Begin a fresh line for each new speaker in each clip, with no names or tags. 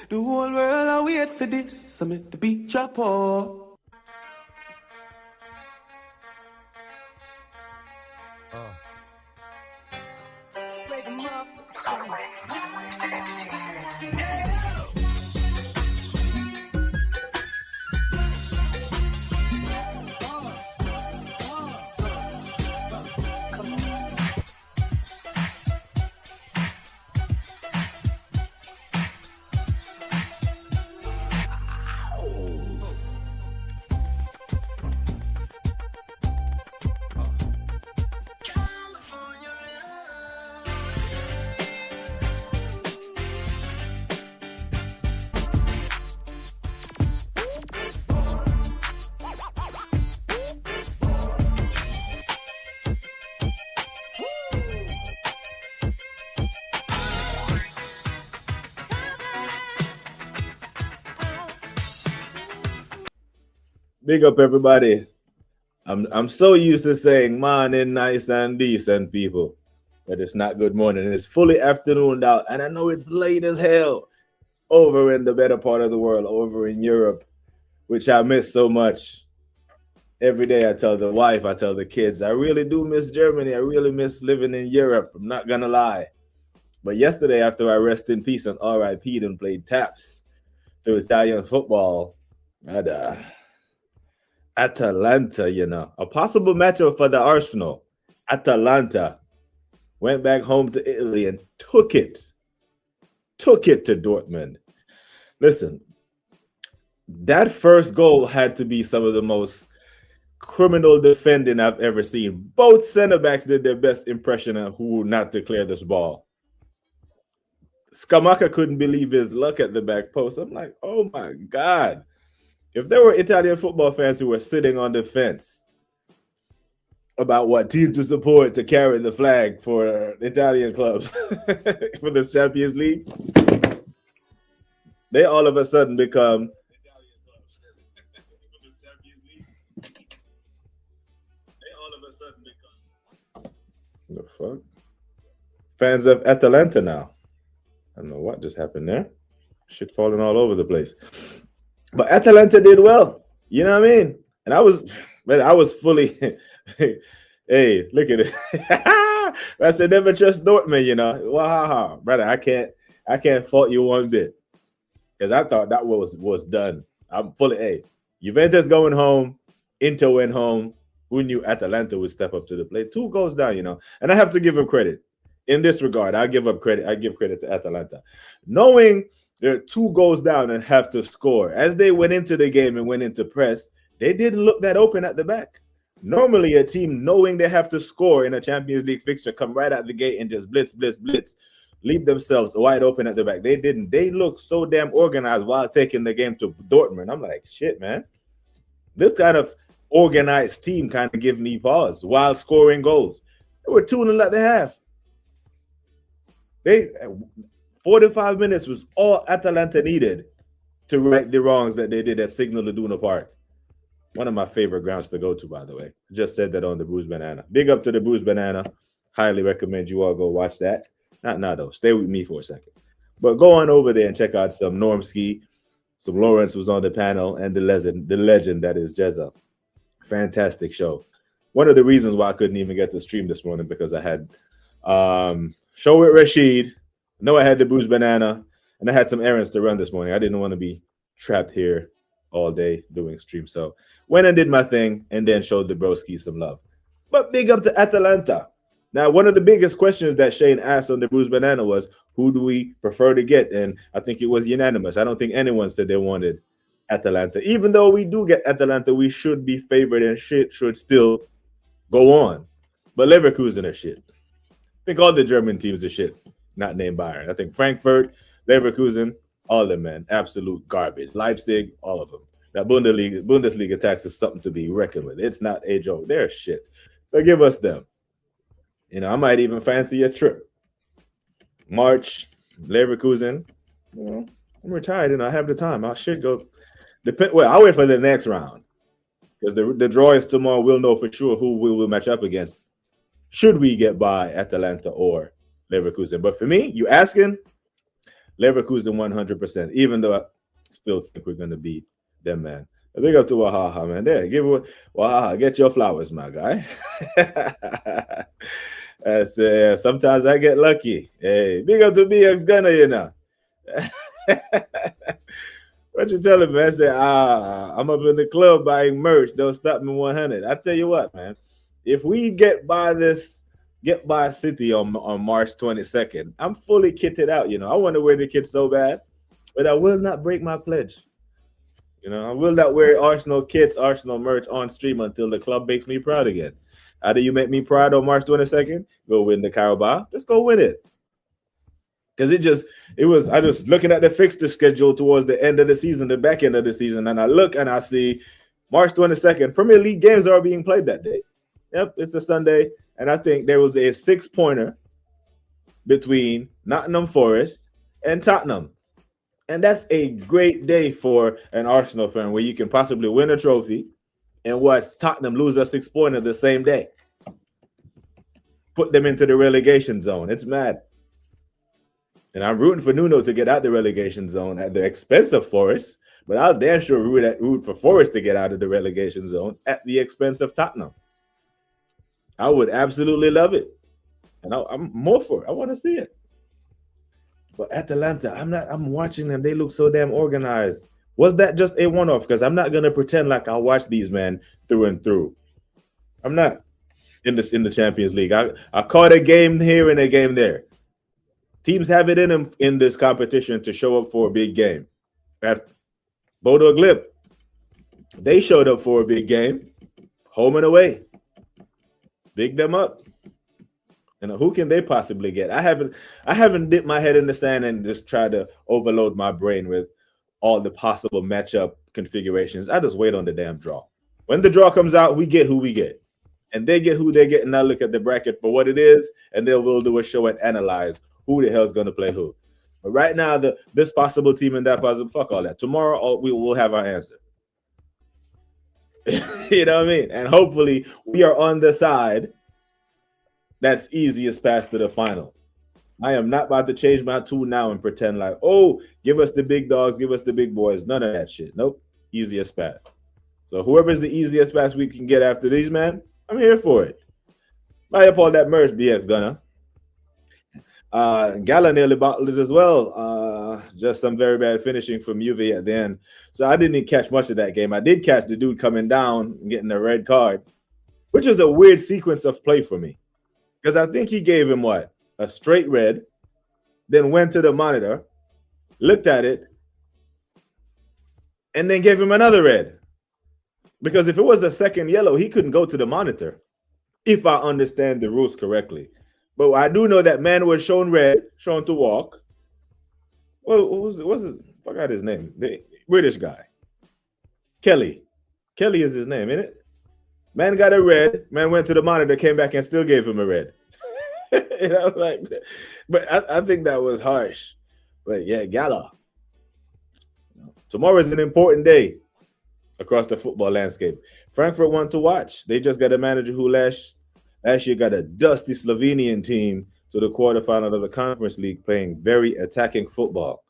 The whole world I wait for this. I make the beat drop off.
Big up everybody. I'm so used to saying morning, nice and decent people, but it's not good morning. It's fully afternoon out, and I know it's late as hell over in the better part of the world, over in Europe, which I miss so much. Every day I tell the wife, I tell the kids, I really do miss Germany. I really miss living in Europe. I'm not gonna lie. But yesterday, after I rest in peace and RIP'd and played taps through Italian football, I had Atalanta, a possible matchup for the Arsenal. Atalanta went back home to Italy and took it to Dortmund. Listen, that first goal had to be some of the most criminal defending I've ever seen. Both center backs did their best impression of who not to clear this ball. Scamacca couldn't believe his luck at the back post. I'm like, oh my God. If there were Italian football fans who were sitting on the fence about what team to support to carry the flag for Italian clubs for the Champions League, they all of a sudden become Italian clubs. The fuck? Fans of Atalanta now. I don't know what just happened there. Shit falling all over the place. But Atalanta did well. You know what I mean? And I was fully hey, look at it. I said never trust Dortmund, Wow, brother, I can't fault you one bit. Because I thought that was done. I'm fully Juventus going home, Inter went home. Who knew Atalanta would step up to the plate? 2 goals down, And I have to give him credit. In this regard, I give credit to Atalanta. Knowing they're 2 goals down and have to score. As they went into the game and went into press, they didn't look that open at the back. Normally, a team knowing they have to score in a Champions League fixture come right out the gate and just blitz, leave themselves wide open at the back. They didn't. They looked so damn organized while taking the game to Dortmund. I'm like, shit, man. This kind of organized team kind of give me pause while scoring goals. They were 2-0 at the half. 45 minutes was all Atalanta needed to right the wrongs that they did at Signal Iduna Park. One of my favorite grounds to go to, by the way. Just said that on the Bruised Banana. Big up to the Bruised Banana. Highly recommend you all go watch that. Not now, though. Stay with me for a second. But go on over there and check out some Normski. Some Lawrence was on the panel, and the legend that is Jezza. Fantastic show. One of the reasons why I couldn't even get the stream this morning because I had show with Rashid. No, I had the Bruised Banana, and I had some errands to run this morning. I didn't want to be trapped here all day doing stream. So went and did my thing and then showed the broski some love. But big up to Atalanta. Now, one of the biggest questions that Shane asked on the Bruised Banana was, who do we prefer to get? And I think it was unanimous. I don't think anyone said they wanted Atalanta. Even though we do get Atalanta, we should be favored and shit should still go on. But Leverkusen are shit. I think all the German teams are shit. Not named Bayern. I think Frankfurt, Leverkusen, all of them, man, absolute garbage. Leipzig, all of them. That Bundesliga tax is something to be reckoned with. It's not a joke. They're shit. So give us them. I might even fancy a trip. March, Leverkusen. I'm retired, I have the time. I should go. I'll wait for the next round because the draw is tomorrow. We'll know for sure who we will match up against. Should we get by Atalanta or Leverkusen? But for me, you asking, Leverkusen 100%, even though I still think we're going to beat them, man. Big up to Wahaha, man. There, give it Wahaha. Get your flowers, my guy. Sometimes I get lucky. Hey, big up to BX Gunner, you know. What you telling me? I said, I'm up in the club buying merch. Don't stop me 100. I tell you what, man. If we get by City on March 22nd, I'm fully kitted out. You know, I want to wear the kit so bad, but I will not break my pledge. You know, I will not wear Arsenal kits, Arsenal merch on stream until the club makes me proud again. How do you make me proud on March 22nd? Go win the Carabao. Just go win it. Because I was looking at the fixture schedule towards the end of the season, the back end of the season, and I look and I see March 22nd, Premier League games are being played that day. Yep, it's a Sunday, and I think there was a 6-pointer between Nottingham Forest and Tottenham. And that's a great day for an Arsenal fan where you can possibly win a trophy and watch Tottenham lose a 6-pointer the same day. Put them into the relegation zone. It's mad. And I'm rooting for Nuno to get out the relegation zone at the expense of Forest, but I'll damn sure root for Forest to get out of the relegation zone at the expense of Tottenham. I would absolutely love it. And I'm more for it. I want to see it. But Atalanta, I'm watching them. They look so damn organized. Was that just a one-off? Because I'm not going to pretend like I watch these men through and through. I'm not in the Champions League. I caught a game here and a game there. Teams have it in them in this competition to show up for a big game. At Bodo Glimt, they showed up for a big game, home and away. Big them up. And who can they possibly get? I haven't dipped my head in the sand and just tried to overload my brain with all the possible matchup configurations. I just wait on the damn draw. When the draw comes out, we get who we get. And they get who they get, and I look at the bracket for what it is, and then we'll do a show and analyze who the hell's going to play who. But right now, this possible team and that possible, fuck all that. Tomorrow, we will have our answer. You know what I mean? And hopefully, we are on the side that's easiest path to the final. I am not about to change my tune now and pretend like, oh, give us the big dogs, give us the big boys. None of that shit. Nope. Easiest path. So whoever's the easiest path we can get after these, man, I'm here for it. Buy up all that merch, BX Gunner. Gala nearly bottled it as well. Just some very bad finishing from Juve at the end. So I didn't even catch much of that game. I did catch the dude coming down and getting a red card, which is a weird sequence of play for me. Because I think he gave him what? A straight red, then went to the monitor, looked at it, and then gave him another red. Because if it was a second yellow, he couldn't go to the monitor, if I understand the rules correctly. But I do know that man was shown red, shown to walk. Well, what's his? Forgot his name. The British guy. Kelly. Kelly is his name, isn't it? Man got a red. Man went to the monitor, came back and still gave him a red. You know, like, but I think that was harsh. But yeah, Gala. Tomorrow is an important day across the football landscape. Frankfurt want to watch. They just got a manager who last year got a dusty Slovenian team to the quarterfinal of the Conference League, playing very attacking football.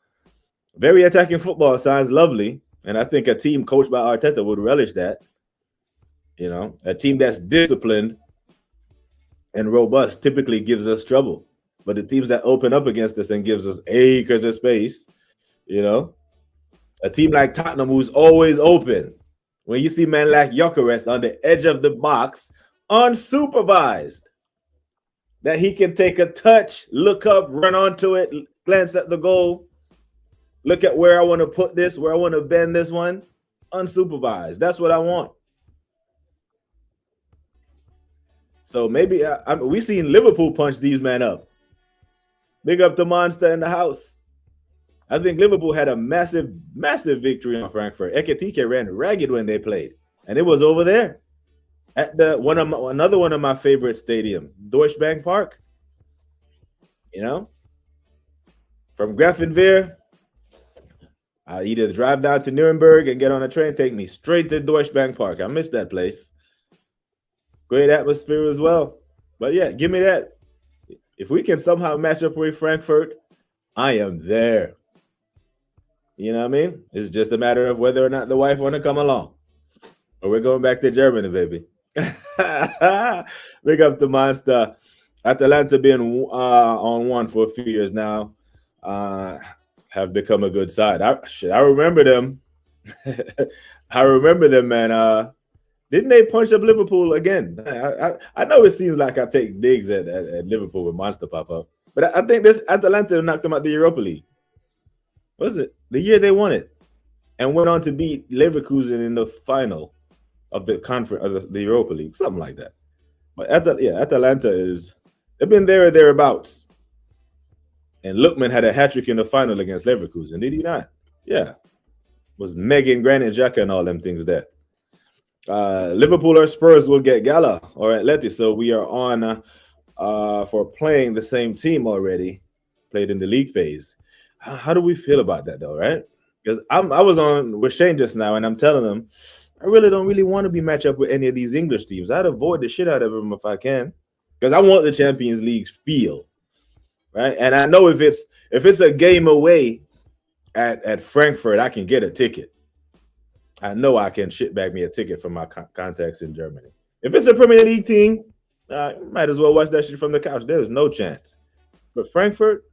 Very attacking football sounds lovely, and I think a team coached by Arteta would relish that. You know, a team that's disciplined and robust typically gives us trouble. But the teams that open up against us and gives us acres of space, you know, a team like Tottenham who's always open. When you see men like Gyökeres on the edge of the box, unsupervised, that he can take a touch, look up, run onto it, glance at the goal, look at where I want to put this, where I want to bend this one, unsupervised. That's what I want. So maybe we seen Liverpool punch these men up. Big up the monster in the house. I think Liverpool had a massive, massive victory on Frankfurt. Ekitike ran ragged when they played, and it was over there at another one of my favorite stadium, Deutsche Bank Park. You know, from Grafenwehr, I either drive down to Nuremberg and get on a train, take me straight to Deutsche Bank Park. I miss that place. Great atmosphere as well. But yeah, give me that. If we can somehow match up with Frankfurt, I am there. You know what I mean? It's just a matter of whether or not the wife want to come along. Or we're going back to Germany, baby. Big up the monster. Atalanta being on one for a few years now have become a good side. I remember them. I remember them, man. Didn't they punch up Liverpool again? I know it seems like I take digs at Liverpool with Monster pop up, but I think this Atalanta knocked them out the Europa League. What was it? The year they won it and went on to beat Leverkusen in the final of the conference of the Europa League, something like that. But Atalanta they've been there or thereabouts. And Lookman had a hat trick in the final against Leverkusen, did he not? Yeah, was Megan, Granit Xhaka, and all them things there. Liverpool or Spurs will get Gala or Atleti, so we are on for playing the same team already, played in the league phase. How do we feel about that though, right? Because I was on with Shane just now, and I'm telling him I really don't want to be matched up with any of these English teams. I'd avoid the shit out of them if I can, because I want the Champions League feel, right? And I know if it's a game away at Frankfurt, I can get a ticket. I know I can shit bag me a ticket from my contacts in Germany. If it's a Premier League team, might as well watch that shit from the couch. There's no chance. But Frankfurt,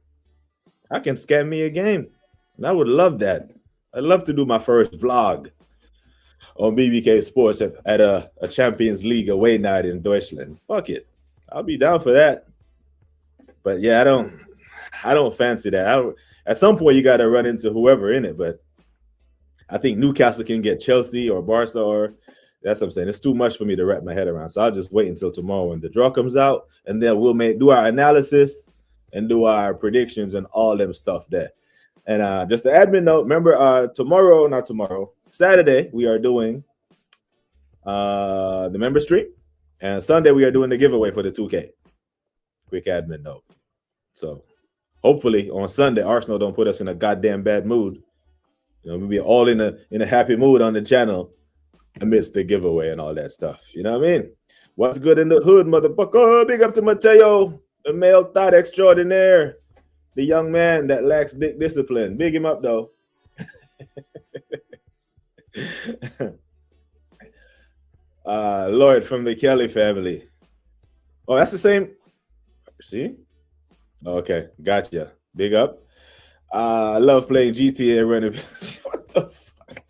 I can scan me a game. And I would love that. I'd love to do my first vlog on BBK Sports at a Champions League away night in Deutschland. Fuck it. I'll be down for that. But yeah, I don't fancy that. At some point, you got to run into whoever in it. But I think Newcastle can get Chelsea or Barca, or that's what I'm saying. It's too much for me to wrap my head around. So I'll just wait until tomorrow when the draw comes out, and then we'll do our analysis and do our predictions and all them stuff there. And just an admin note, remember Saturday, we are doing the member stream, and Sunday we are doing the giveaway for the 2K. Quick admin note. So hopefully on Sunday, Arsenal don't put us in a goddamn bad mood. You know, we'll be all in a happy mood on the channel amidst the giveaway and all that stuff. You know what I mean? What's good in the hood, motherfucker? Big up to Mateo, the male thought extraordinaire, the young man that lacks dick discipline. Big him up, though. Lloyd from the Kelly family. Oh, that's the same. See? Okay, gotcha. Big up. I love playing GTA and running. What the fuck?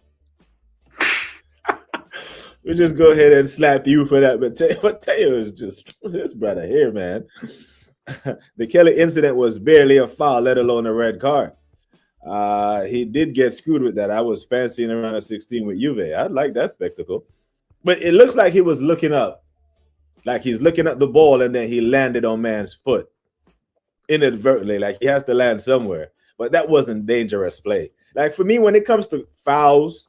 We'll just go ahead and slap you for that. But Mateo is just this brother here, man. The Kelly incident was barely a foul, let alone a red card. He did get screwed with that. I was fancying around a 16 with Juve. I like that spectacle. But it looks like he was looking up. Like he's looking at the ball and then he landed on man's foot inadvertently. Like he has to land somewhere. But that wasn't dangerous play. Like for me, when it comes to fouls,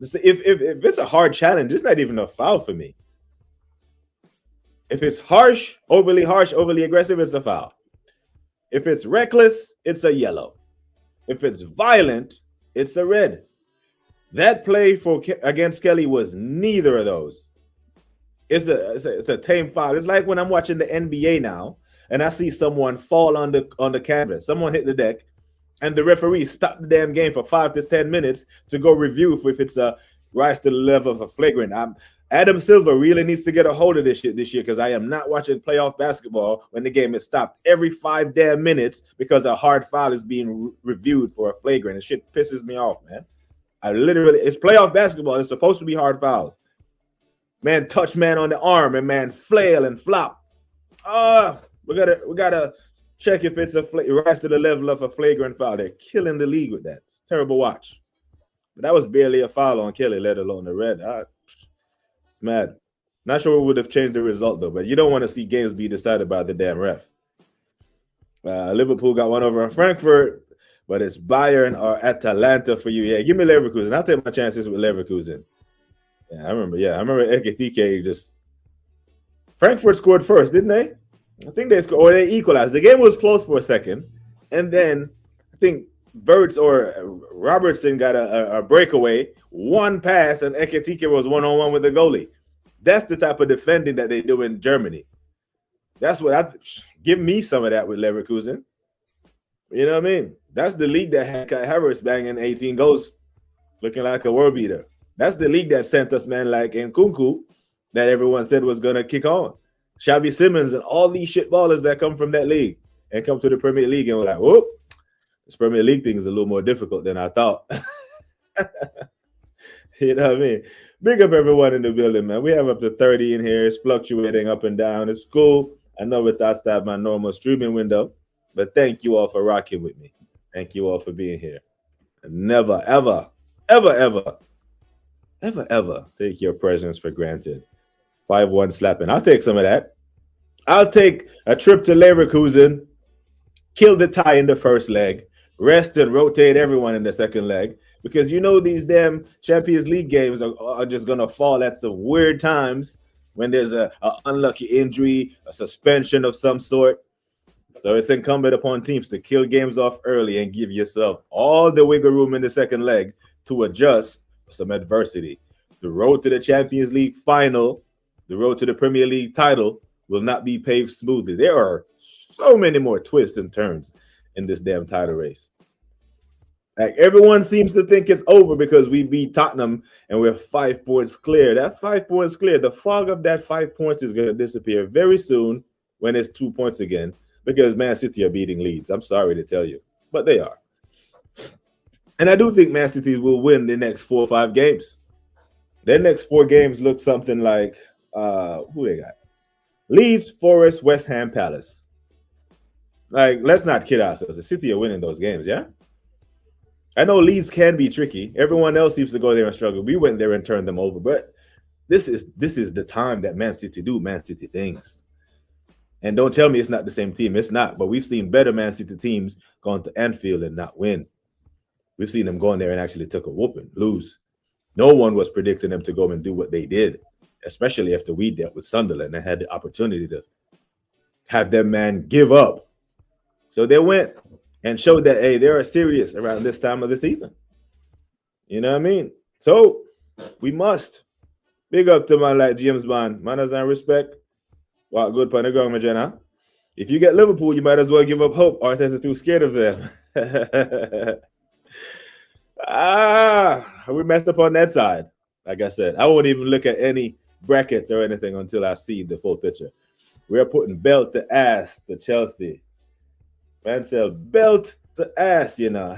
if it's a hard challenge, it's not even a foul for me. If it's harsh, overly aggressive, it's a foul. If it's reckless, it's a yellow. If it's violent, it's a red. That play against Kelly was neither of those. It's a tame foul. It's like when I'm watching the NBA now and I see someone fall on the canvas. Someone hit the deck, and the referee stopped the damn game for 5 to 10 minutes to go review if it's a rise to the level of a flagrant. Adam Silver really needs to get a hold of this shit this year, because I am not watching playoff basketball when the game is stopped every 5 damn minutes because a hard foul is being reviewed for a flagrant. And shit pisses me off, man. It's playoff basketball. It's supposed to be hard fouls. Man, touch man on the arm and man flail and flop. We gotta check if it's rise to the level of a flagrant foul. They're killing the league with that. It's a terrible watch. But that was barely a foul on Kelly, let alone the red. It's mad. Not sure it would have changed the result though, but you don't want to see games be decided by the damn ref. Liverpool got one over on Frankfurt, but it's Bayern or Atalanta for you. Yeah, give me Leverkusen. I'll take my chances with Leverkusen. Yeah, I remember Ekitike just Frankfurt scored first, didn't they? I think they scored, or they equalized. The game was close for a second, and then I think Burtz or Robertson got a breakaway, one pass, and Ekitike was one-on-one with the goalie. That's the type of defending that they do in Germany. That's what give me some of that with Leverkusen. You know what I mean? That's the league that had Kai Havertz banging 18 goals, looking like a world beater. That's the league that sent us men like Nkunku that everyone said was going to kick on. Xavi Simons and all these shitballers that come from that league and come to the Premier League and we're like, whoop, this Premier League thing is a little more difficult than I thought. You know what I mean? Big up everyone in the building, man. We have up to 30 in here. It's fluctuating up and down. It's cool. I know it's outside my normal streaming window, but thank you all for rocking with me. Thank you all for being here. Never, ever, ever, ever, ever, ever take your presence for granted. 5-1 slapping. I'll take some of that. I'll take a trip to Leverkusen, kill the tie in the first leg, rest and rotate everyone in the second leg, because you know these damn Champions League games are just going to fall at some weird times when there's a unlucky injury, a suspension of some sort. So it's incumbent upon teams to kill games off early and give yourself all the wiggle room in the second leg to adjust for some adversity. The road to the Champions League final, the road to the Premier League title will not be paved smoothly. There are so many more twists and turns in this damn title race. Like everyone seems to think it's over because we beat Tottenham and we're 5 points clear. That 5 points clear, the fog of that 5 points is going to disappear very soon when it's 2 points again because Man City are beating Leeds. I'm sorry to tell you, but they are. And I do think Man City will win the next 4 or 5 games. Their next 4 games look something like, who they got? Leeds, Forest, West Ham, Palace. Like, let's not kid ourselves. The City are winning those games, yeah? I know Leeds can be tricky. Everyone else seems to go there and struggle. We went there and turned them over. But this is the time that Man City do Man City things. And don't tell me it's not the same team. It's not. But we've seen better Man City teams going to Anfield and not win. We've seen them go in there and actually took a whooping, lose. No one was predicting them to go and do what they did, especially after we dealt with Sunderland and had the opportunity to have them man give up. So they went and showed that, hey, they're serious around this time of the season. You know what I mean? So we must. Big up to man like James Bond. Manners and respect. What good for the ground, Majena. If you get Liverpool, you might as well give up hope. Arteta too scared of them. We messed up on that side. Like I said, I won't even look at any brackets or anything until I see the full picture. We're putting belt to ass to Chelsea. Man said belt to ass, you know.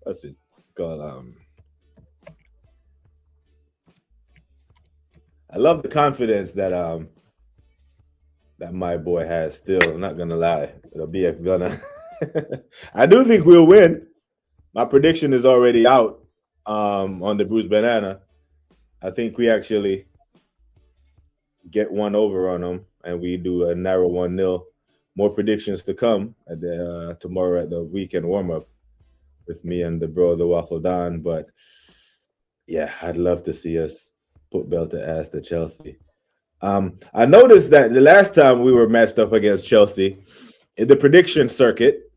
What's it called? I love the confidence that that my boy has still. I'm not gonna lie. It'll be gonna. I do think we'll win. My prediction is already out on the Bruised Banana. I think we actually get one over on them, and we do a narrow 1-0. More predictions to come at the tomorrow at the weekend warm-up with me and the bro, the Waffle Don. But yeah, I'd love to see us put belt to ass to Chelsea. I noticed that the last time we were matched up against Chelsea in the prediction circuit,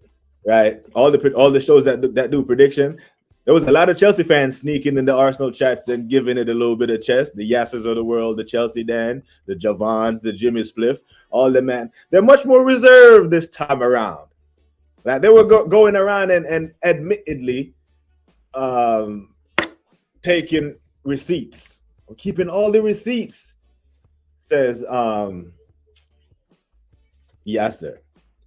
right? All the shows that do prediction, there was a lot of Chelsea fans sneaking in the Arsenal chats and giving it a little bit of chest. The Yassers of the world, the Chelsea Dan, the Javons, the Jimmy Spliff, all the man. They're much more reserved this time around. Like they were going around and admittedly taking receipts, or keeping all the receipts. Says Yasser.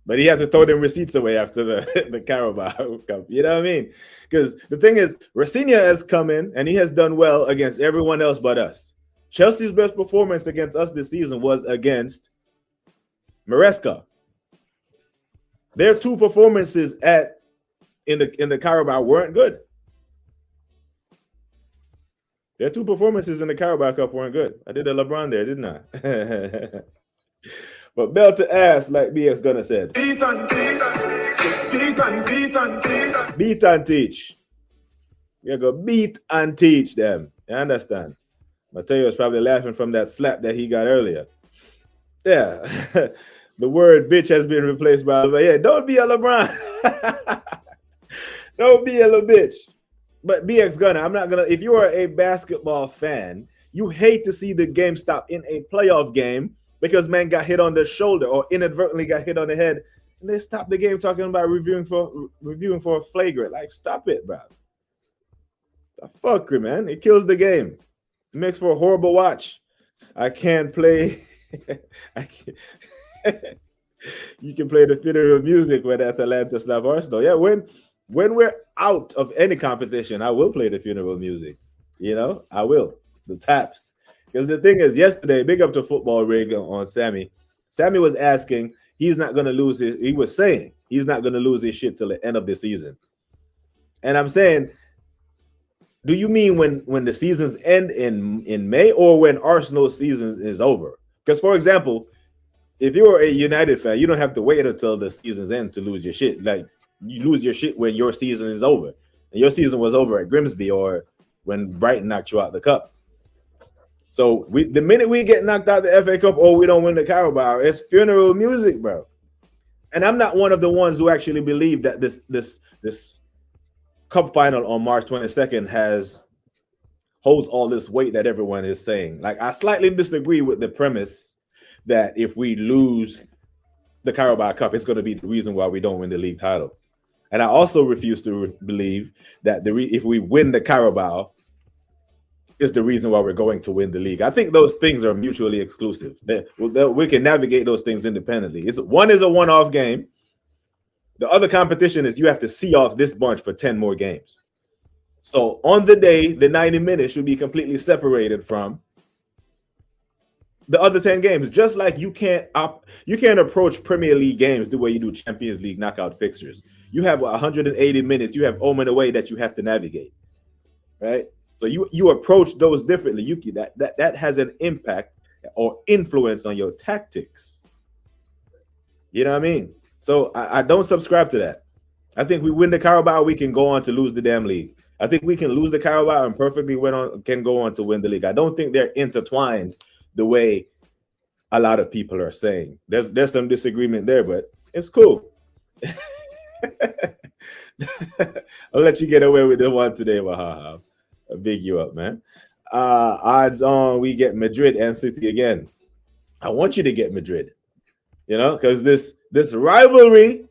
But he had to throw them receipts away after the Carabao Cup. You know what I mean? Because the thing is, Rafinha has come in and he has done well against everyone else but us. Chelsea's best performance against us this season was against Maresca. Their 2 performances in the Carabao weren't good. Their 2 performances in the Carabao Cup weren't good. I did a LeBron there, didn't I? But belt to ass, like BX Gunner said.
Beat and teach. Beat and teach.
Beat and teach. You go beat and teach them. You understand? Mateo's probably laughing from that slap that he got earlier. Yeah. The word bitch has been replaced by, yeah, don't be a LeBron. Don't be a little bitch. But BX Gunner, I'm not going to, if you are a basketball fan, you hate to see the game stop in a playoff game because man got hit on the shoulder or inadvertently got hit on the head And they stopped the game talking about reviewing for a flagrant. Like, stop it, bro. The fucker, man. It kills the game. It makes for a horrible watch. I can't play. I can't. You can play the funeral music when Atalanta slap Arsenal. Yeah, when we're out of any competition, I will play the funeral music. You know, I will. The taps. Because the thing is, yesterday, big up to Football Rig on Sammy. Sammy was asking, he's not going to lose it. He was saying he's not going to lose his shit till the end of the season. And I'm saying, do you mean when the seasons end in May or when Arsenal's season is over? Because, for example, if you're a United fan, you don't have to wait until the season's end to lose your shit. Like, you lose your shit when your season is over. And your season was over at Grimsby or when Brighton knocked you out the cup. So the minute we get knocked out the FA Cup or we don't win the Carabao, it's funeral music, bro. And I'm not one of the ones who actually believe that this cup final on March 22nd holds all this weight that everyone is saying. Like, I slightly disagree with the premise that if we lose the Carabao Cup, it's going to be the reason why we don't win the league title. And I also refuse to believe that if we win the Carabao, is the reason why we're going to win the league. I think those things are mutually exclusive. We can navigate those things independently. One is a one-off game. The other competition is you have to see off this bunch for 10 more games. So on the day, the 90 minutes should be completely separated from the other 10 games. Just like you can't approach Premier League games the way you do Champions League knockout fixtures. You have 180 minutes. You have home and away that you have to navigate, right? So you approach those differently. That has an impact or influence on your tactics. You know what I mean? So I don't subscribe to that. I think we win the Carabao, we can go on to lose the damn league. I think we can lose the Carabao and perfectly can go on to win the league. I don't think they're intertwined the way a lot of people are saying. There's some disagreement there, but it's cool. I'll let you get away with the one today, Wahaha. I'll big you up, man. Odds on we get Madrid and City again. I want you to get Madrid, because this rivalry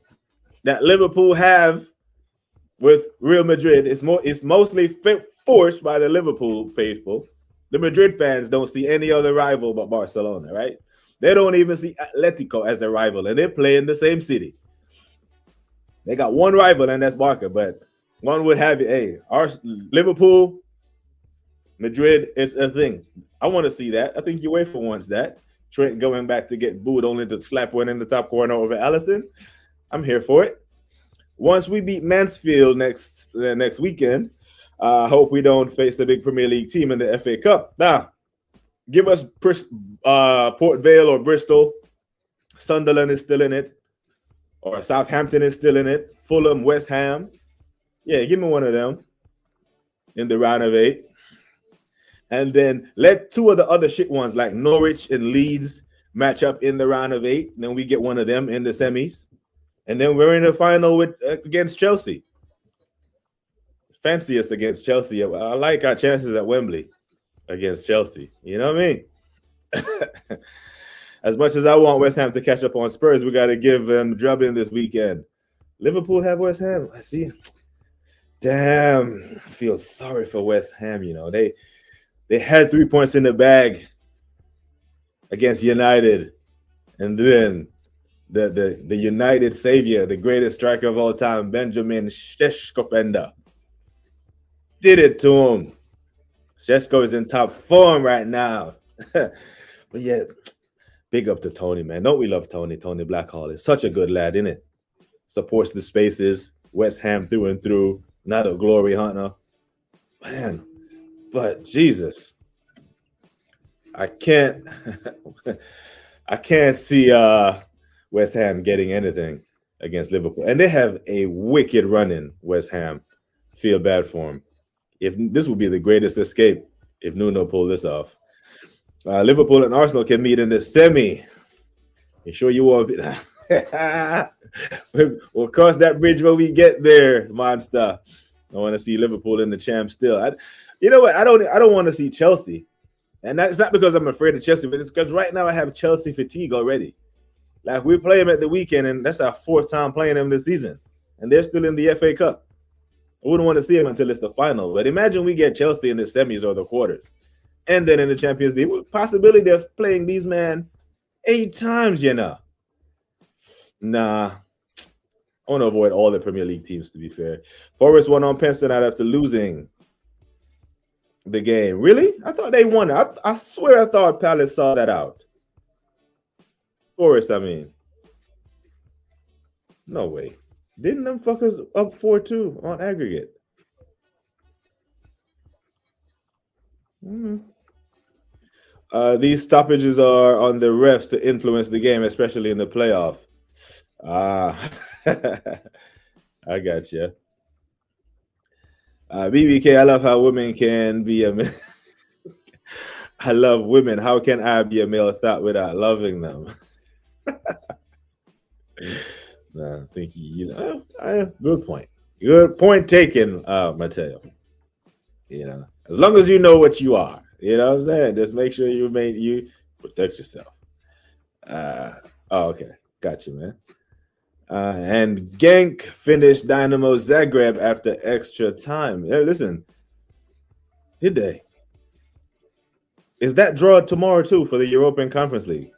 that Liverpool have with Real Madrid is mostly forced by the Liverpool faithful. The Madrid fans don't see any other rival but Barcelona, right? They don't even see Atletico as a rival, and they play in the same city. They got one rival, and that's Barca, but one would have it. Hey, Liverpool, Madrid is a thing. I want to see that. I think UEFA wants that. Trent going back to get booed only to slap one in the top corner over Alisson. I'm here for it. Once we beat Mansfield next weekend, I hope we don't face a big Premier League team in the FA Cup. Now, give us Port Vale or Bristol. Sunderland is still in it. Or Southampton is still in it. Fulham, West Ham. Yeah, give me one of them in the round of 8. And then let 2 of the other shit ones like Norwich and Leeds match up in the round of 8. And then we get one of them in the semis. And then we're in the final against Chelsea. Fancy us against Chelsea. I like our chances at Wembley against Chelsea. You know what I mean? As much as I want West Ham to catch up on Spurs, we got to give them drubbing this weekend. Liverpool have West Ham. I see. Damn. I feel sorry for West Ham. They had 3 points in the bag against United. And then the United savior, the greatest striker of all time, Benjamin Šeško, did it to him. Šeško is in top form right now. But yeah, big up to Tony, man. Don't we love Tony? Tony Blackhall is such a good lad, isn't it? Supports the spaces, West Ham through and through, not a glory hunter. Man, but Jesus, I can't see West Ham getting anything against Liverpool. And they have a wicked run in, West Ham. Feel bad for them. If this would be the greatest escape if Nuno pulled this off. Liverpool and Arsenal can meet in the semi. You sure you want it? We'll cross that bridge when we get there, monster. I want to see Liverpool in the champ still. You know what? I don't want to see Chelsea. And that's not because I'm afraid of Chelsea, but it's because right now I have Chelsea fatigue already. Like we play them at the weekend, and that's our fourth time playing them this season, and they're still in the FA Cup. I wouldn't want to see them until it's the final. But imagine we get Chelsea in the semis or the quarters, and then in the Champions League, with possibility of playing these men 8 times. Nah. I want to avoid all the Premier League teams, to be fair. Forest won on Penn State after losing the game. Really? I thought they won. I swear I thought Palace saw that out. Forest, I mean. No way. Didn't them fuckers up 4-2 on aggregate? These stoppages are on the refs to influence the game, especially in the playoff. I got you. BBK, I love how women can be a man. I love women. How can I be a male thought without loving them? Nah, I think good point. Good point taken, Mateo. As long as you know what you are, you know what I'm saying? Just make sure you protect yourself. Okay. Got you, man. And Genk finished Dynamo Zagreb after extra time. Yeah, listen, did they? Is that draw tomorrow too for the European Conference League?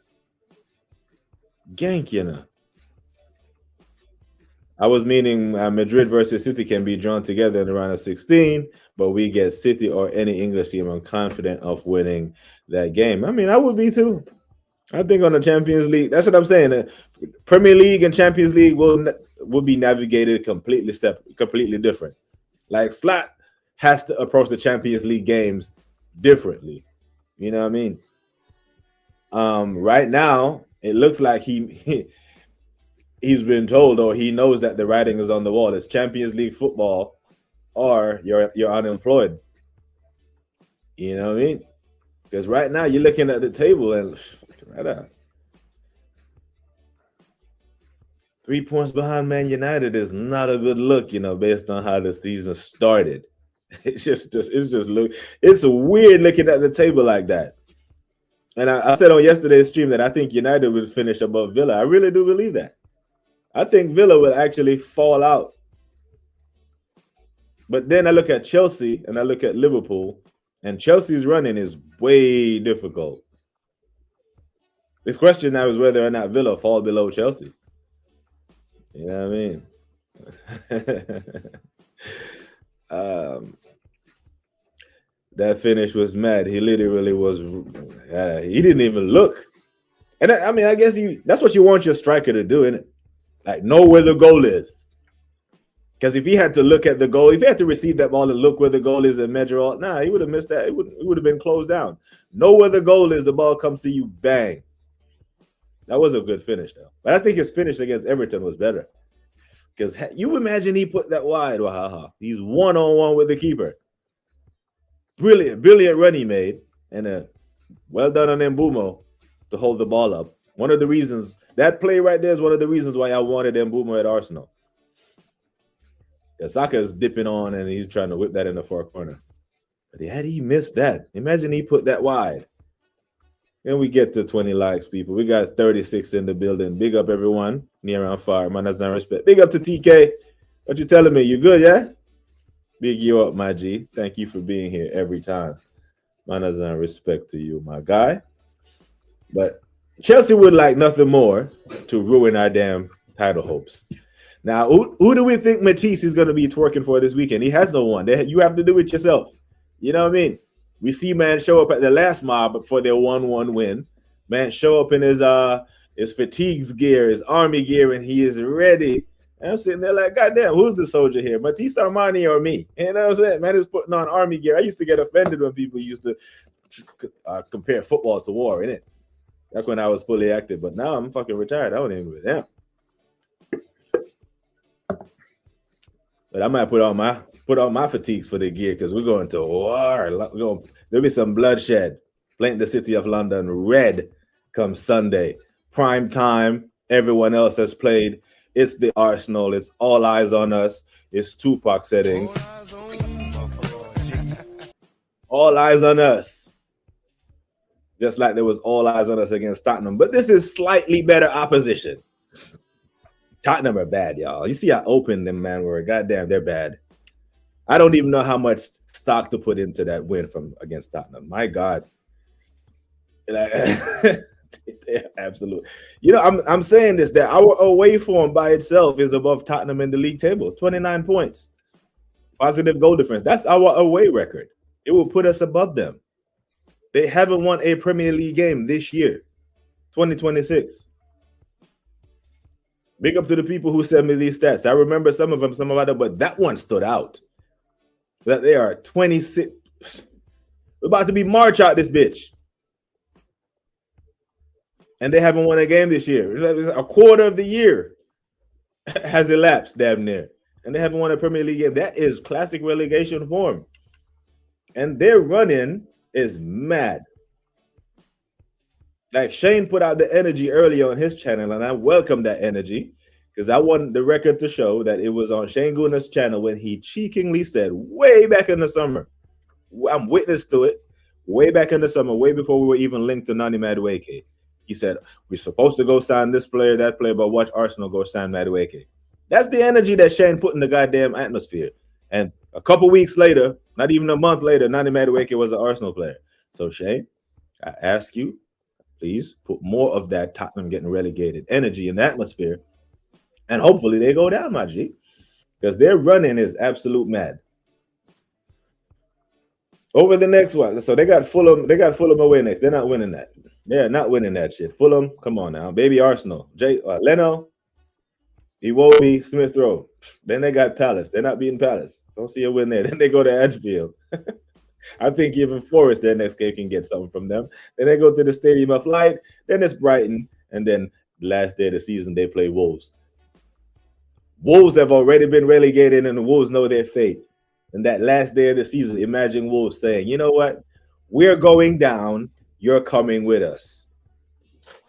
Genk, I was meaning Madrid versus City can be drawn together in the round of 16, but we get City or any English team. I'm confident of winning that game. I mean, I would be too. I think on the Champions League, that's what I'm saying. Premier League and Champions League will be navigated completely separate, completely different. Like Slot has to approach the Champions League games differently. You know what I mean? Right now, it looks like he's been told, or he knows that the writing is on the wall. It's Champions League football, or you're unemployed. You know what I mean? Because right now you're looking at the table and right out. 3 points behind Man United is not a good look, based on how the season started. It's weird looking at the table like that. And I said on yesterday's stream that I think United will finish above Villa. I really do believe that. I think Villa will actually fall out. But then I look at Chelsea and I look at Liverpool, and Chelsea's running is way difficult. This question now is whether or not Villa fall below Chelsea. You know what I mean? That finish was mad. He literally was. He didn't even look. And I guess that's what you want your striker to do, innit? Like know where the goal is. Because if he had to look at the goal, if he had to receive that ball and look where the goal is and measure all, he would have missed that. It would have been closed down. Know where the goal is. The ball comes to you, bang. That was a good finish, though. But I think his finish against Everton was better. Because you imagine he put that wide. He's one-on-one with the keeper. Brilliant run he made. And well done on Mbumo to hold the ball up. One of the reasons, that play right there is one of the reasons why I wanted Mbumo at Arsenal. Saka's dipping on and he's trying to whip that in the far corner. But had he missed that, imagine he put that wide. And we get to 20 likes, people. We got 36 in the building. Big up, everyone. Near and far. Man, that's not respect. Big up to TK. What you telling me? You good, yeah? Big you up, my G. Thank you for being here every time. Man, that's not respect to you, my guy. But Chelsea would like nothing more to ruin our damn title hopes. Now, who do we think Matisse is going to be twerking for this weekend? He has no one. You have to do it yourself. You know what I mean? We see man show up at the last mob for their 1-1 win. Man show up in his fatigues gear, his army gear, and he is ready. And I'm sitting there like, goddamn, who's the soldier here? Matisse Armani or me? You know what I'm saying? Man is putting on army gear. I used to get offended when people used to compare football to war, innit? That's when I was fully active. But now I'm fucking retired. I don't even give a damn. But I might put on my fatigues for the gear because we're going to war. There'll be some bloodshed. Paint the city of London red come Sunday. Prime time. Everyone else has played. It's the Arsenal. It's all eyes on us. It's Tupac settings. All eyes on us. just like there was all eyes on us against Tottenham. But this is slightly better opposition. Tottenham are bad, y'all. You see how open them man were. Goddamn, they're bad. I don't even know how much stock to put into that win from against Tottenham. My God. Absolutely. You know, I'm saying this, that our away form by itself is above Tottenham in the league table. 29 points. Positive goal difference. That's our away record. It will put us above them. They haven't won a Premier League game this year, 2026. Big up to the people who sent me these stats. I remember some of them, but that one stood out. That they are 26. We're about to be March out this bitch. And they haven't won a game this year. A quarter of the year has elapsed, damn near. And they haven't won a Premier League game. That is classic relegation form. And their run-in is mad. Like Shane put out the energy early on his channel, and I welcome that energy because I want the record to show that it was on Shane Guna's channel when he cheekingly said way back in the summer, I'm witness to it, way back in the summer, way before we were even linked to Nani Madueke. He said, we're supposed to go sign this player, that player, but watch Arsenal go sign Madueke. That's the energy that Shane put in the goddamn atmosphere. And a couple weeks later, not even a month later, Nani Madueke was an Arsenal player. So Shane, I ask you, please put more of that Tottenham getting relegated energy in the atmosphere. And hopefully they go down, my G. Because their running is absolute mad. Over the next one. So they got Fulham away next. They're not winning that. They're not winning that shit. Fulham, come on now. Baby Arsenal. Leno, Iwobi, Smith Rowe. Then they got Palace. They're not beating Palace. Don't see a win there. Then they go to Anfield. I think even Forest, their next game, can get something from them. Then they go to the Stadium of Light. Then it's Brighton. And then the last day of the season, they play Wolves. Wolves have already been relegated, and the Wolves know their fate. And that last day of the season, imagine Wolves saying, you know what? We're going down. You're coming with us.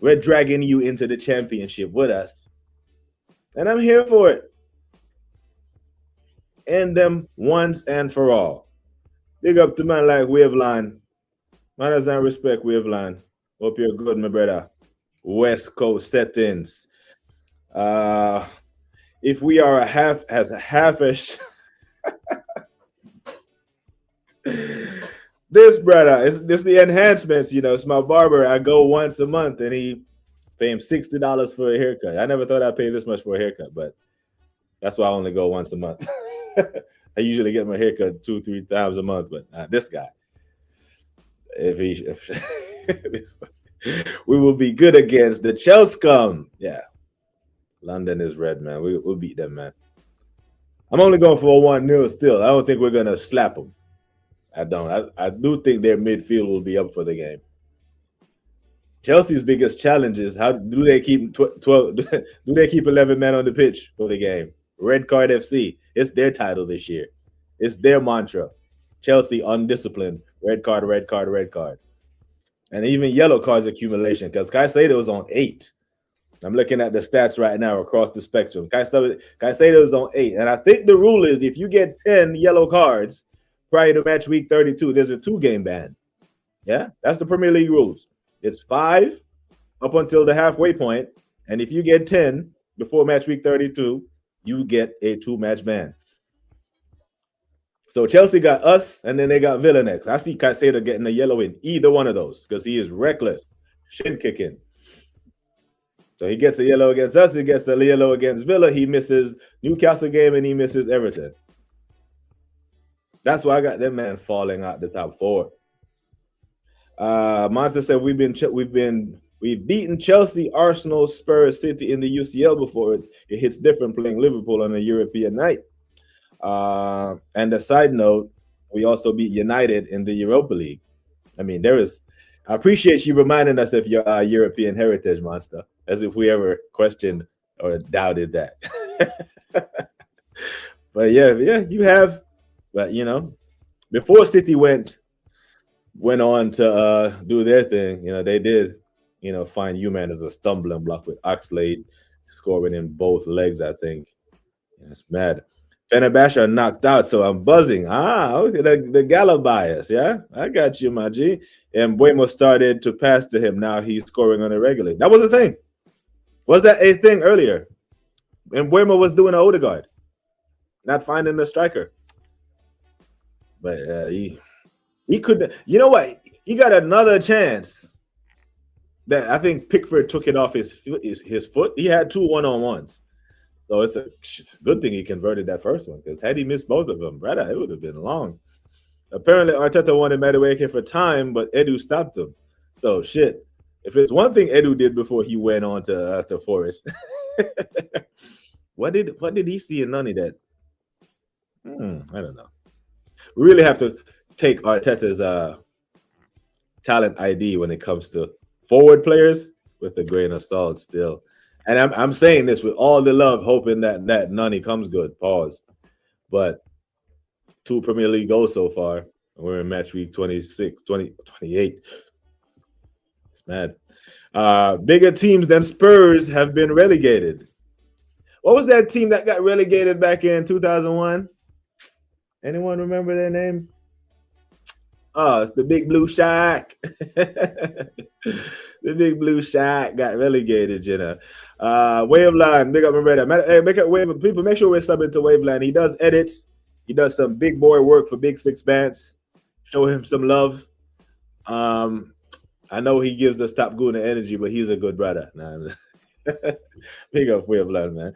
We're dragging you into the championship with us. And I'm here for it. End them once and for all. Big up to man like Waveline. Manners and respect, Waveline. Hope you're good, my brother. West Coast settings. If we are half-ish... This brother, this the enhancements, you know. It's my barber. I go once a month and he pay him $60 for a haircut. I never thought I'd pay this much for a haircut, but that's why I only go once a month. I usually get my haircut 2-3 times a month, but this guy, we will be good against the Chelsea. Yeah, London is red, man. We'll beat them, man. I'm only going for a 1-0 still. I don't think we're gonna slap them. I don't. I do think their midfield will be up for the game. Chelsea's biggest challenge is how do they keep 12? Do they keep 11 men on the pitch for the game? Red Card FC. It's their title this year. It's their mantra. Chelsea undisciplined. Red card, red card, red card. And even yellow cards accumulation because Caicedo was on 8. I'm looking at the stats right now across the spectrum. Caicedo is on 8. And I think the rule is if you get 10 yellow cards prior to match week 32, there's a 2-game ban. Yeah, that's the Premier League rules. It's 5 up until the halfway point. And if you get 10 before match week 32, you get a 2-match ban. So Chelsea got us, and then they got Villa next. I see Caicedo getting a yellow in either one of those because he is reckless. Shin kicking. So he gets a yellow against us. He gets a yellow against Villa. He misses Newcastle game, and he misses Everton. That's why I got them man falling out the top 4. Monster said we've beaten Chelsea, Arsenal, Spurs, City in the UCL before. It hits different playing Liverpool on a European night. And a side note, we also beat United in the Europa League. I mean, I appreciate you reminding us of your European heritage, Monster, as if we ever questioned or doubted that. But yeah, you have. But, you know, before City went on to do their thing, you know, they did, you know, find U-Man as a stumbling block with Oxlade scoring in both legs, I think. It's mad. Fenerbahce are knocked out, so I'm buzzing. Okay, the Gala bias, yeah? I got you, my G. and Buemo started to pass to him. Now he's scoring on a regular. That was a thing. Was that a thing earlier? And Buemo was doing an Odegaard, not finding the striker. But he could. You know what? He got another chance. That I think Pickford took it off his foot. He had 2 1-on-1s. So it's a good thing he converted that first one, because had he missed both of them, brother, it would have been long. Apparently, Arteta wanted Madueke for time, but Edu stopped him. So shit. If it's one thing Edu did before he went on to Forest, what did he see in Nani that? I don't know. We really have to take Arteta's talent ID when it comes to forward players with a grain of salt still. And I'm saying this with all the love, hoping that Nani comes good. Pause. But 2 Premier League goals so far. We're in match week 26, 28. It's mad. Bigger teams than Spurs have been relegated. What was that team that got relegated back in 2001? Anyone remember their name? Oh, it's the Big Blue Shack. The Big Blue Shack got relegated, you know. Waveline, big up my brother. Hey, make up Wave. People, make sure we're subbing to Waveline. He does edits. He does some big boy work for Big Six Bands. Show him some love. I know he gives us Top Goon energy, but he's a good brother. Nah. Big up Waveline, man.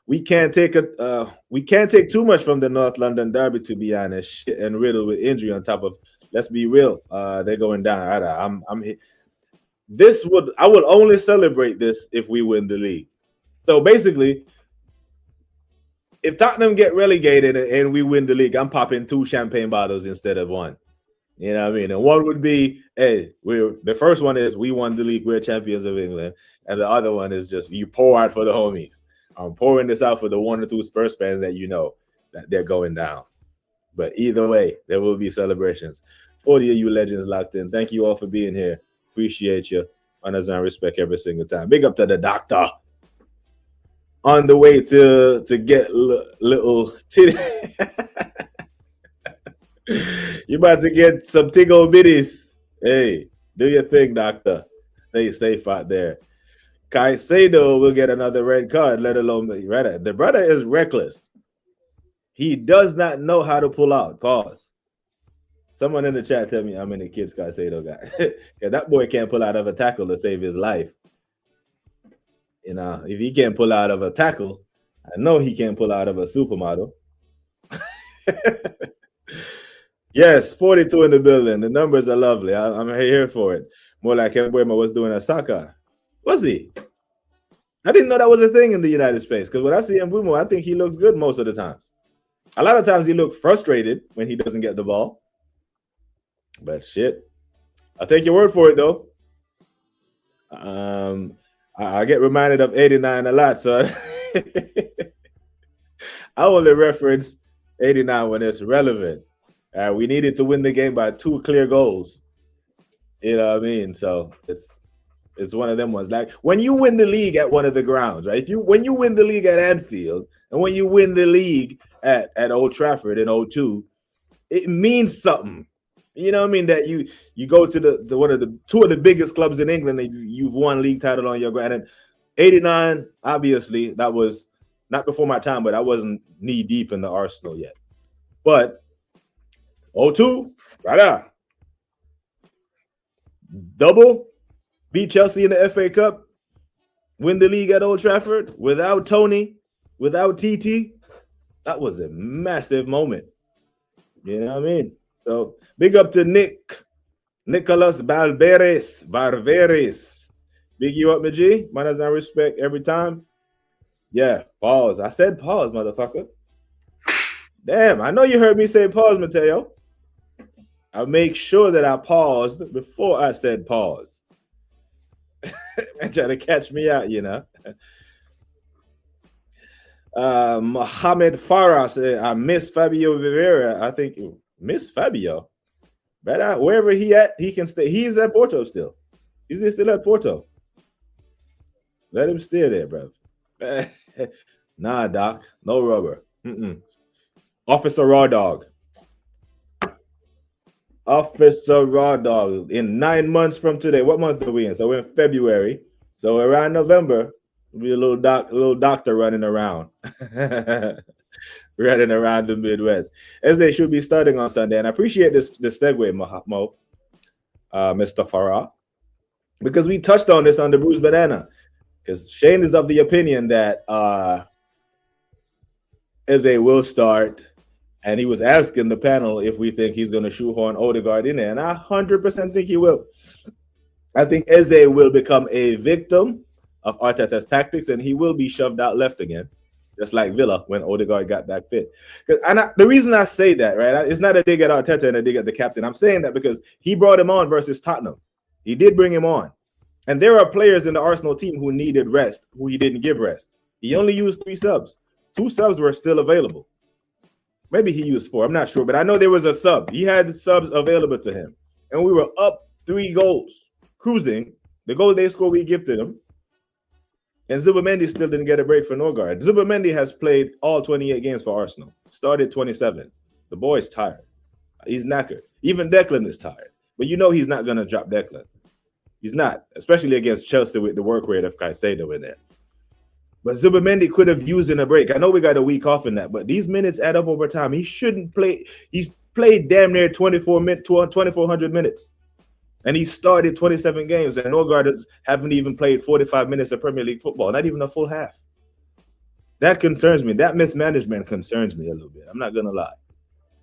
We can't take too much from the North London derby, to be honest, and riddled with injury on top of. Let's be real, they're going down. I will only celebrate this if we win the league. So basically, if Tottenham get relegated and we win the league, I'm popping 2 champagne bottles instead of 1. You know what I mean? And one would be, hey, the first one is we won the league, we're champions of England, and the other one is just you pour out for the homies. I'm pouring this out for the 1 or 2 Spurs fans that you know that they're going down. But either way, there will be celebrations. 40 of you legends locked in. Thank you all for being here. Appreciate you. Honors and respect every single time. Big up to the doctor. On the way to get little titty. You about to get some tiggle bitties. Hey, do your thing, doctor. Stay safe out there. Caicedo will get another red card, let alone the brother is reckless. He does not know how to pull out. Pause. Someone in the chat tell me how many kids Caicedo got. Yeah, that boy can't pull out of a tackle to save his life. You know, if he can't pull out of a tackle, I know he can't pull out of a supermodel. Yes, 42 in the building. The numbers are lovely. I'm here for it. More like Mbeumo was doing a soccer. Was he? I didn't know that was a thing in the United States, because when I see Mbeumo, I think he looks good most of the times. A lot of times he looks frustrated when he doesn't get the ball. But shit, I'll take your word for it, though. I get reminded of 89 a lot, so I only reference 89 when it's relevant. We needed to win the game by 2 clear goals. You know what I mean? So it's one of them ones. Like when you win the league at one of the grounds, right? When you win the league at Anfield and when you win the league at Old Trafford in 02, it means something. You know what I mean? That you go to the one of the 2 of the biggest clubs in England and you've won league title on your ground. And 89, obviously, that was not before my time, but I wasn't knee deep in the Arsenal yet. But 02, right out. Double, beat Chelsea in the FA Cup, win the league at Old Trafford without Tony, without TT. That was a massive moment. You know what I mean? So big up to Nicholas Barberes. Big you up, my G. Manners and respect every time. Yeah, pause. I said pause, motherfucker. Damn, I know you heard me say pause, Mateo. I make sure that I paused before I said pause. And try to catch me out, you know. Mohamed Farah said, I miss Fabio Vieira. I think miss Fabio. But wherever he at, he can stay. He's at Porto still. He's still at Porto. Let him stay there, bro. Nah, Doc. No rubber. Officer Raw Dog. Officer Raw Dog, in 9 months from today. What month are we in? So we're in February. So around November, will be a little doctor running around. Running around the Midwest. As they should be starting on Sunday. And I appreciate this segue, Mo, Mr. Farah, because we touched on this on the Bruce Banana. Because Shane is of the opinion that Eze will start, and he was asking the panel if we think he's going to shoehorn Odegaard in there, and I 100% think he will. I think Eze will become a victim of Arteta's tactics, and he will be shoved out left again, just like Villa when Odegaard got back fit. The reason I say that, right, it's not a dig at Arteta and a dig at the captain. I'm saying that because he brought him on versus Tottenham. He did bring him on. And there are players in the Arsenal team who needed rest, who he didn't give rest. He only used 3 subs. 2 subs were still available. Maybe he used 4. I'm not sure. But I know there was a sub. He had subs available to him. And we were up 3 goals, cruising. The goal they scored, we gifted him. And Zubimendi still didn't get a break for Norgard. Zubimendi has played all 28 games for Arsenal. Started 27. The boy's tired. He's knackered. Even Declan is tired. But you know he's not going to drop Declan. He's not, especially against Chelsea with the work rate of Caicedo in there. But Zubimendi could have used in a break. I know we got a week off in that, but these minutes add up over time. He shouldn't play. He's played damn near 2,400 minutes. And he started 27 games, and Norgard haven't even played 45 minutes of Premier League football, not even a full half. That concerns me. That mismanagement concerns me a little bit. I'm not going to lie.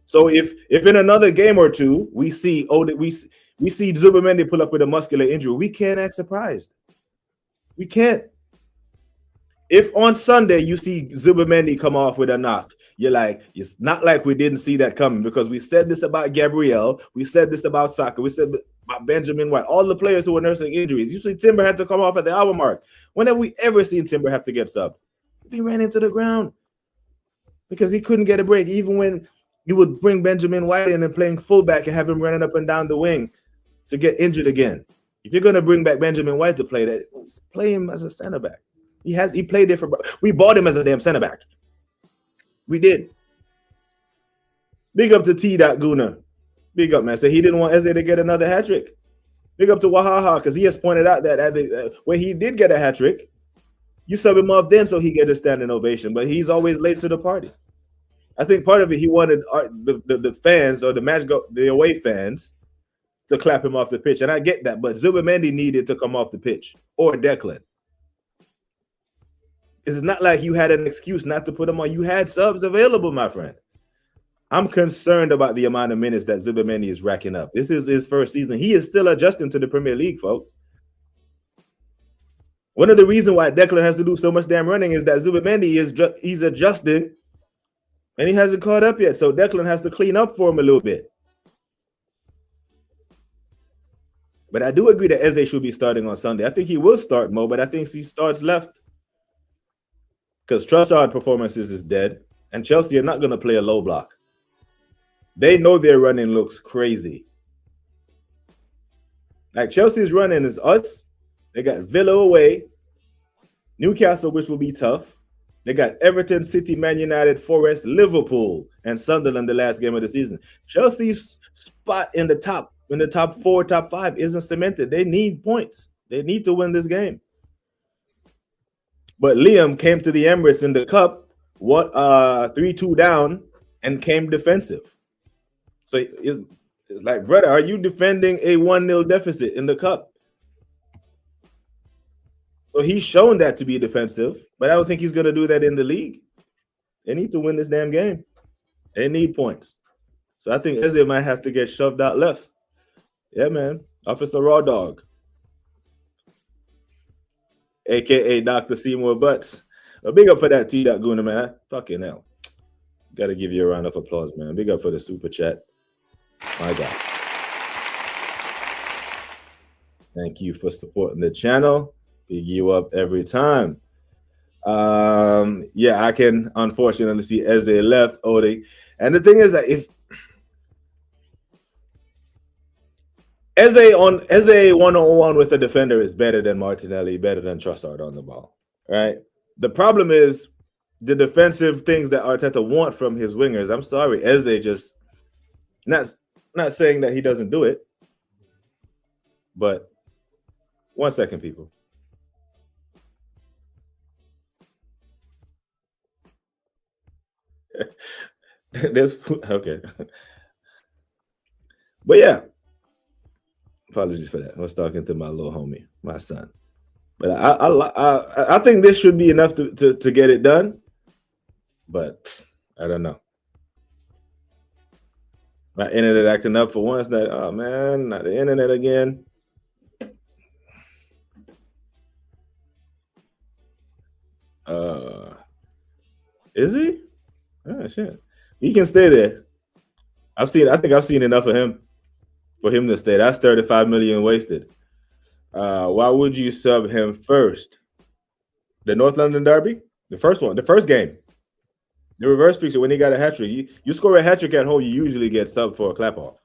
So if in another game or two we see Zubimendi pull up with a muscular injury, we can't act surprised. We can't. If on Sunday you see Zubimendi come off with a knock, you're like, it's not like we didn't see that coming, because we said this about Gabriel, we said this about Saka, we said about Benjamin White, all the players who were nursing injuries. Usually Timber had to come off at the hour mark. When have we ever seen Timber have to get subbed? He ran into the ground because he couldn't get a break. Even when you would bring Benjamin White in and playing fullback and have him running up and down the wing to get injured again. If you're going to bring back Benjamin White to play that, play him as a center back. He played there for. We bought him as a damn center back. We did. Big up to T. Guna. Big up, man. Say he didn't want Eze to get another hat trick. Big up to Wahaha, because he has pointed out that when he did get a hat trick, you sub him off then so he get a standing ovation. But he's always late to the party. I think part of it, he wanted the fans or the away fans to clap him off the pitch, and I get that. But Zubimendi needed to come off the pitch, or Declan. It's not like you had an excuse not to put him on. You had subs available, my friend. I'm concerned about the amount of minutes that Zubimendi is racking up. This is his first season. He is still adjusting to the Premier League, folks. One of the reasons why Declan has to do so much damn running is that Zubimendi he's adjusting, and he hasn't caught up yet. So Declan has to clean up for him a little bit. But I do agree that Eze should be starting on Sunday. I think he will start, Mo, but I think he starts left. Because Trossard performances is dead, and Chelsea are not going to play a low block. They know their running looks crazy. Like Chelsea's running is us. They got Villa away, Newcastle, which will be tough. They got Everton, City, Man United, Forest, Liverpool, and Sunderland the last game of the season. Chelsea's spot in the top 4, top 5 isn't cemented. They need points. They need to win this game. But Liam came to the Emirates in the Cup, 3-2 down, and came defensive. So it's like, brother, are you defending a 1-0 deficit in the Cup? So he's shown that to be defensive, but I don't think he's going to do that in the league. They need to win this damn game. They need points. So I think Eze might have to get shoved out left. Yeah, man. Officer Raw Dog. A.K.A. Dr. Seymour Butts. A big up for that T. Guna, man. Fucking hell. Got to give you a round of applause, man. Big up for the super chat. My God. Thank you for supporting the channel. Big you up every time. Yeah, I can unfortunately see Eze left, Ode. And the thing is that if Eze one-on-one with a defender is better than Martinelli, better than Trossard on the ball, right? The problem is the defensive things that Arteta want from his wingers. I'm sorry, Eze just not. Not saying that he doesn't do it, but 1 second, people. There's okay, but yeah, apologies for that. I was talking to my little homie, my son. But I think this should be enough to get it done. But I don't know. My internet acting up for once. That oh man, not the internet again. Is he? Oh shit. He can stay there. I think I've seen enough of him for him to stay. That's 35 million wasted. Why would you sub him first? The North London Derby? The first one, the first game. The reverse fixture when he got a hat trick. You score a hat trick at home, you usually get subbed for a clap off.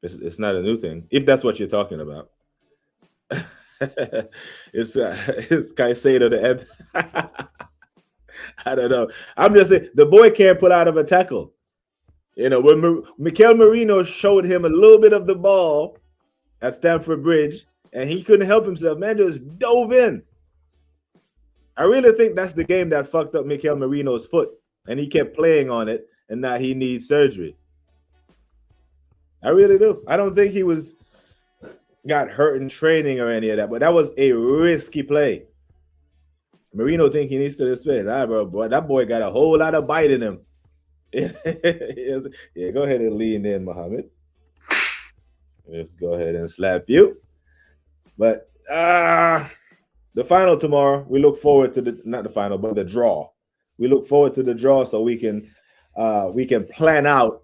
It's not a new thing, if that's what you're talking about. it's Caicedo the end. I don't know. I'm just saying the boy can't pull out of a tackle. You know, when Mikel Merino showed him a little bit of the ball at Stamford Bridge, and he couldn't help himself, man, just dove in. I really think that's the game that fucked up Mikel Merino's foot, and he kept playing on it, and now he needs surgery. I really do. I don't think he got hurt in training or any of that, but that was a risky play. Merino think he needs to display. Nah, bro, boy, that boy got a whole lot of bite in him. Yeah, go ahead and lean in, Mohammed. Let's go ahead and slap you. But the final tomorrow, we look forward to not the final, but the draw. We look forward to the draw so we can plan out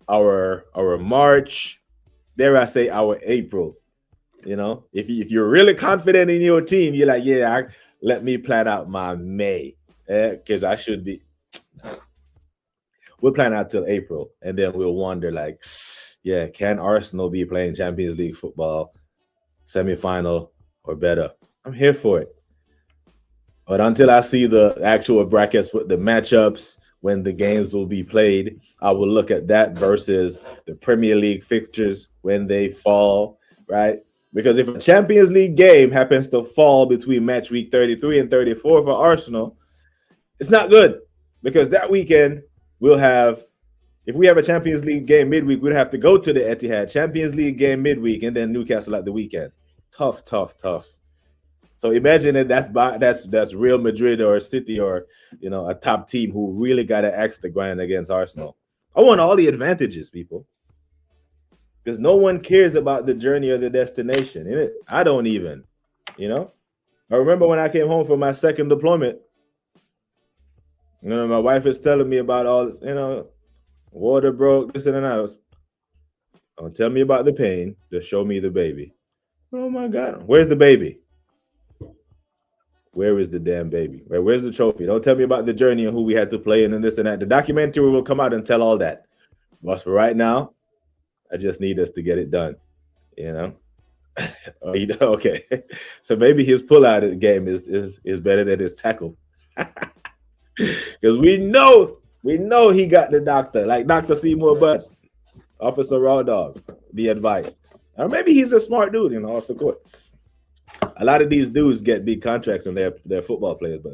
our March, dare I say our April. You know, if you're really confident in your team, you're like, yeah, let me plan out my May, because I should be. We'll plan out till April, and then we'll wonder, like, yeah, can Arsenal be playing Champions League football, semi-final or better? I'm here for it. But until I see the actual brackets with the matchups, when the games will be played, I will look at that versus the Premier League fixtures when they fall, right? Because if a Champions League game happens to fall between match week 33 and 34 for Arsenal, it's not good, because that weekend we'll have, if we have a Champions League game midweek, we'd have to go to the Etihad, Champions League game midweek, and then Newcastle at the weekend. Tough. So imagine that's Real Madrid or City or, you know, a top team who really got to axe the grind against Arsenal. I want all the advantages, people, because no one cares about the journey or the destination. Innit? I don't even, you know. I remember when I came home from my second deployment, you know, my wife is telling me about all this, you know, water broke, this and that. Don't tell me about the pain, just show me the baby. Oh my God, where's the baby? Where is the damn baby? Right? Where's the trophy? Don't tell me about the journey and who we had to play in and this and that. The documentary will come out and tell all that. But for right now, I just need us to get it done. You know? Okay. So maybe his pull-out game is better than his tackle. Because we know he got the doctor, like Dr. Seymour Butts, Officer Raw Dog, the advice. Or maybe he's a smart dude, you know, off the court. A lot of these dudes get big contracts and they're football players, but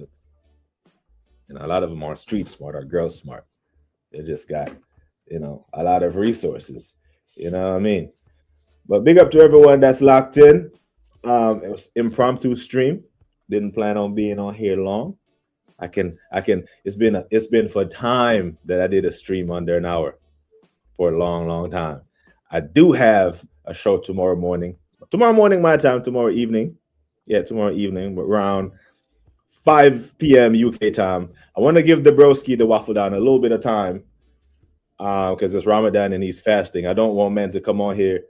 you know, a lot of them are street smart or girl smart. They just got, you know, a lot of resources. You know what I mean? But big up to everyone that's locked in. It was impromptu stream. Didn't plan on being on here long. I can. It's been for time that I did a stream under an hour for a long time. I do have a show tomorrow morning. Tomorrow morning my time. Tomorrow evening. Yeah, tomorrow evening around 5 p.m. UK time. I want to give the broski, the waffle down, a little bit of time because it's Ramadan and he's fasting. I don't want men to come on here,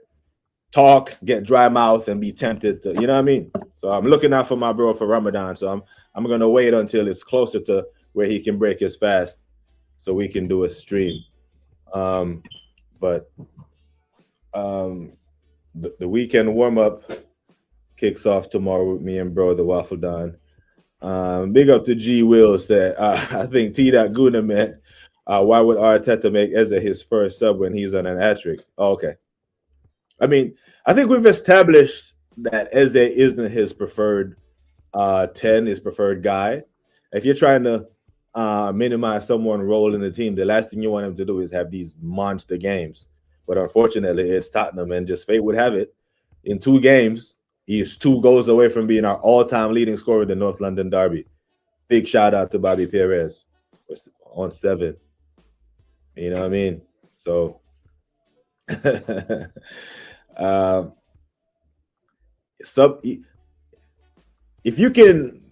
talk, get dry mouth, and be tempted to, you know what I mean? So I'm looking out for my bro for Ramadan. So I'm gonna wait until it's closer to where he can break his fast, so we can do a stream. But the weekend warm up kicks off tomorrow with me and bro the Waffle Don. Big up to G Will said, I think T. Guna meant Why would Arteta make Eze his first sub when he's on an hat-trick? Oh, okay. I mean, I think we've established that Eze isn't his preferred 10, his preferred guy. If you're trying to minimize someone's role in the team, the last thing you want him to do is have these monster games. But unfortunately, it's Tottenham, and just fate would have it. In 2 games, he is 2 goals away from being our all-time leading scorer in the North London Derby. Big shout out to Bobby Perez on 7. You know what I mean? So, if you can,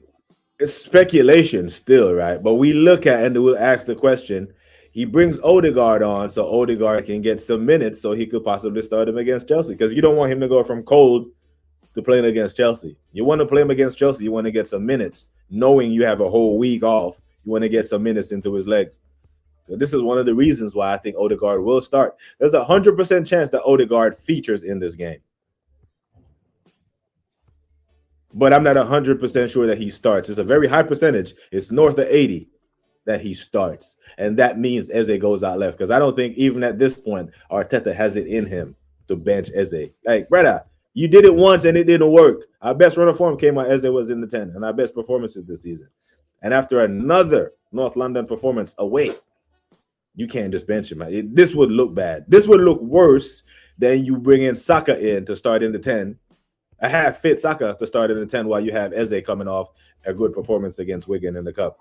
it's speculation still, right? But we look at and we'll ask the question. He brings Odegaard on so Odegaard can get some minutes so he could possibly start him against Chelsea, because you don't want him to go from cold to playing against Chelsea. You want to play him against Chelsea. You want to get some minutes, knowing you have a whole week off. You want to get some minutes into his legs. So this is one of the reasons why I think Odegaard will start. There's a 100% chance that Odegaard features in this game. But I'm not 100% sure that he starts. It's a very high percentage. It's north of 80 that he starts. And that means Eze goes out left. Because I don't think even at this point, Arteta has it in him to bench Eze. Like, brother, you did it once and it didn't work. Our best run of form came when Eze was in the 10. And our best performances this season. And after another North London performance away, you can't just bench him. This would look bad. This would look worse than you bring in Saka in to start in the 10. A half-fit Saka to start in the 10 while you have Eze coming off a good performance against Wigan in the Cup.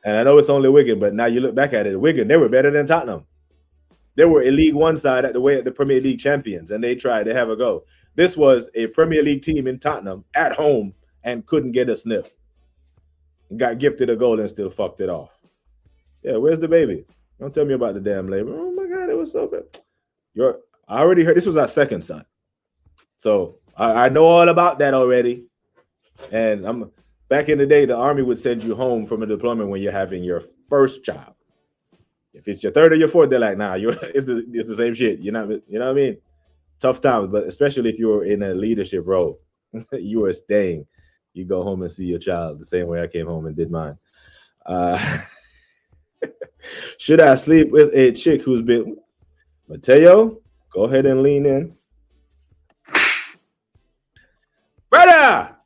And I know it's only Wigan, but now you look back at it, Wigan, they were better than Tottenham. They were a League One side at the Premier League champions, and they tried to have a go. This was a Premier League team in Tottenham at home and couldn't get a sniff. Got gifted a goal and still fucked it off. Yeah, where's the baby? Don't tell me about the damn labor. Oh, my God, it was so bad. I already heard this was our second son. So I know all about that already. And I'm back in the day, the Army would send you home from a deployment when you're having your first child. If it's your third or your fourth, they're like, nah, it's the same shit. You know what I mean? Tough times, but especially if you're in a leadership role, you are staying. You go home and see your child the same way I came home and did mine. Should I sleep with a chick who's been Mateo? Go ahead and lean in. Brother!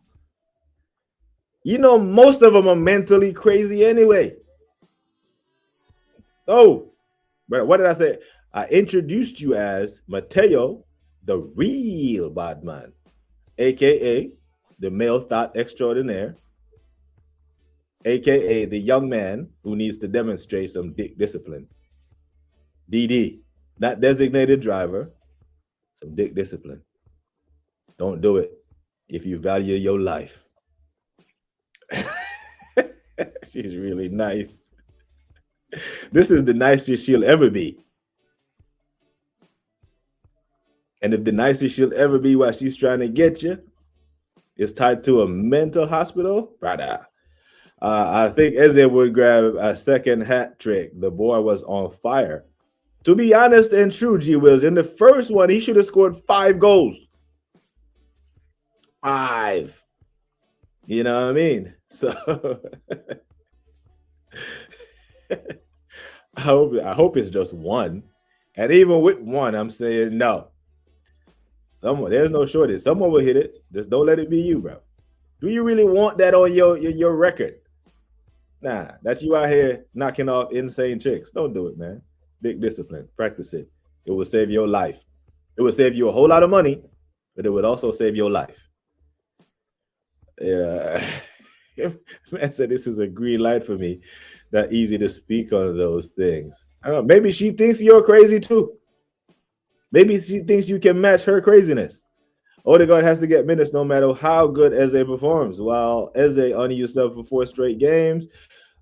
You know, most of them are mentally crazy anyway. Oh, but what did I say? I introduced you as Mateo, the real bad man, aka the male thought extraordinaire, aka the young man who needs to demonstrate some dick discipline. DD, not designated driver, some dick discipline. Don't do it if you value your life. She's really nice. This is the nicest she'll ever be. And if the nicest she'll ever be while she's trying to get you is tied to a mental hospital, brother, I think Eze would grab a second hat trick. The boy was on fire. To be honest and true, G Wills, in the first one, he should have scored 5 goals. 5. You know what I mean? So I hope it's just 1. And even with 1, I'm saying no. There's no shortage. Someone will hit it. Just don't let it be you, bro. Do you really want that on your record? Nah, that's you out here knocking off insane chicks. Don't do it, man. Dick discipline. Practice it. It will save your life. It will save you a whole lot of money, but it would also save your life. Yeah. Man said this is a green light for me. Not easy to speak on those things. I don't know. Maybe she thinks you're crazy too. Maybe she thinks you can match her craziness. Odegaard has to get minutes no matter how good Eze performs. While Eze honor yourself for 4 straight games,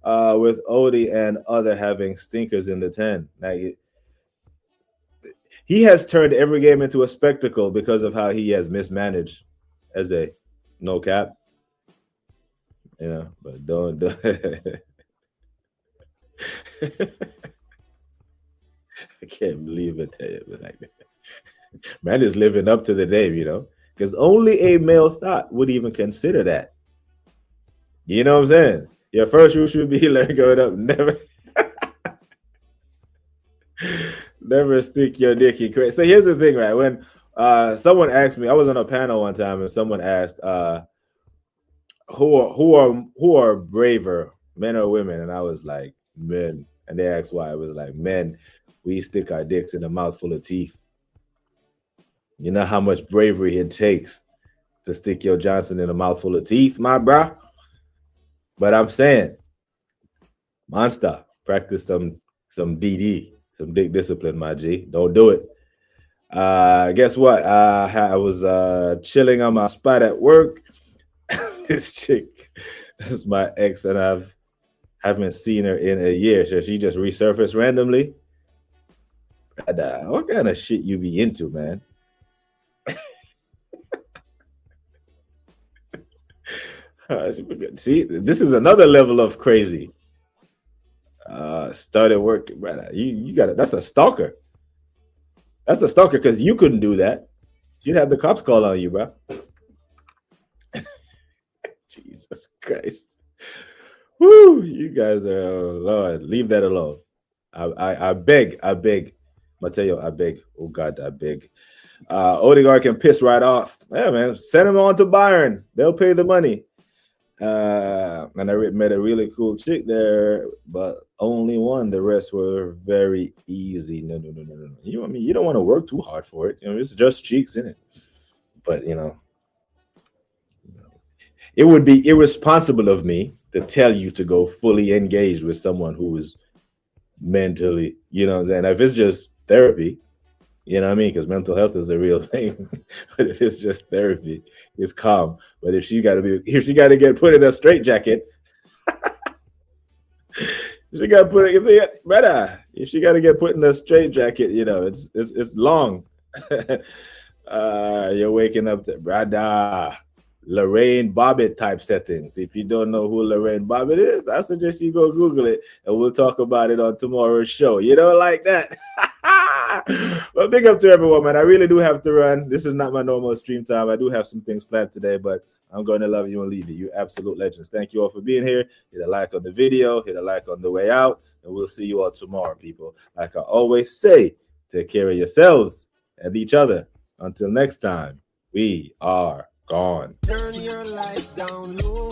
with Odi and other having stinkers in the 10. Now, he has turned every game into a spectacle because of how he has mismanaged Eze. No cap. You know, but don't. I can't believe it. Like, man is living up to the name, you know, because only a male thought would even consider that. You know what I'm saying? Your first rule should be learn going up. Never. Never stick your dick in crazy. So here's the thing, right? When someone asked me, I was on a panel one time, and someone asked, who are braver, men or women? And I was like, men. And they asked why. I was like, men, we stick our dicks in a mouthful of teeth. You know how much bravery it takes to stick your Johnson in a mouthful of teeth, my brah. But I'm saying, monster, practice some DD, some dick discipline, my G. Don't do it. Guess what? I was chilling on my spot at work. This chick, this is my ex, and I haven't seen her in a year. So she just resurfaced randomly. And, what kind of shit you be into, man? See, this is another level of crazy. Started working, brother. You got it. That's a stalker. That's a stalker because you couldn't do that. You'd have the cops call on you, bro. Jesus Christ. Woo, you guys are, Lord, leave that alone. I beg. Mateo, I beg. Oh God, I beg. Odegaard can piss right off. Yeah, man. Send him on to Bayern. They'll pay the money. And I met a really cool chick there, but only one. The rest were very easy. No. You don't want to work too hard for it. It's just cheeks in it. But it would be irresponsible of me to tell you to go fully engaged with someone who is mentally, you know what I'm saying? If it's just therapy, you know what I mean? Because mental health is a real thing. But if it's just therapy, it's calm. But if she got to get put in a straitjacket, if she got to get put in a straitjacket, it's long. You're waking up to brother Lorraine Bobbitt type settings. If you don't know who Lorraine Bobbitt is, I suggest you go Google it, and we'll talk about it on tomorrow's show. You don't like that? Well, big up to everyone, man. I really do have to run. This is not my normal stream time. I do have some things planned today, but I'm going to love you and leave you. You absolute legends. Thank you all for being here. Hit a like on the video. Hit a like on the way out, and we'll see you all tomorrow, people. Like I always say, take care of yourselves and each other. Until next time, we are gone.
Turn your lights down low.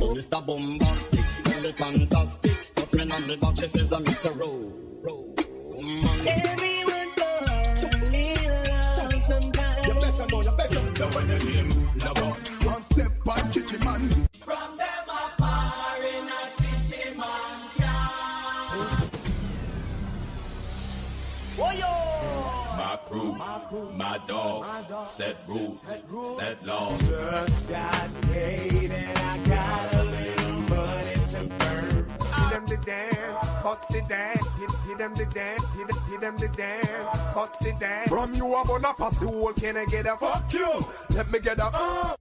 Mr. Bombastic, tell me fantastic. Touch me on the back, she says I'm Mr. Rowe.
Everyone goes, me love sometimes.
You better know when you name love. One step on Chichi Man.
From them apart in a chichi man can.
My crew, my dogs, set rules, set laws.
Just got paid and I got a little money to burn. Hit them the dance, bust the dance. Hit them the dance, hit them the dance, bust the dance. From you I'm gonna pass the whole, can I get a fuck you? Let me get a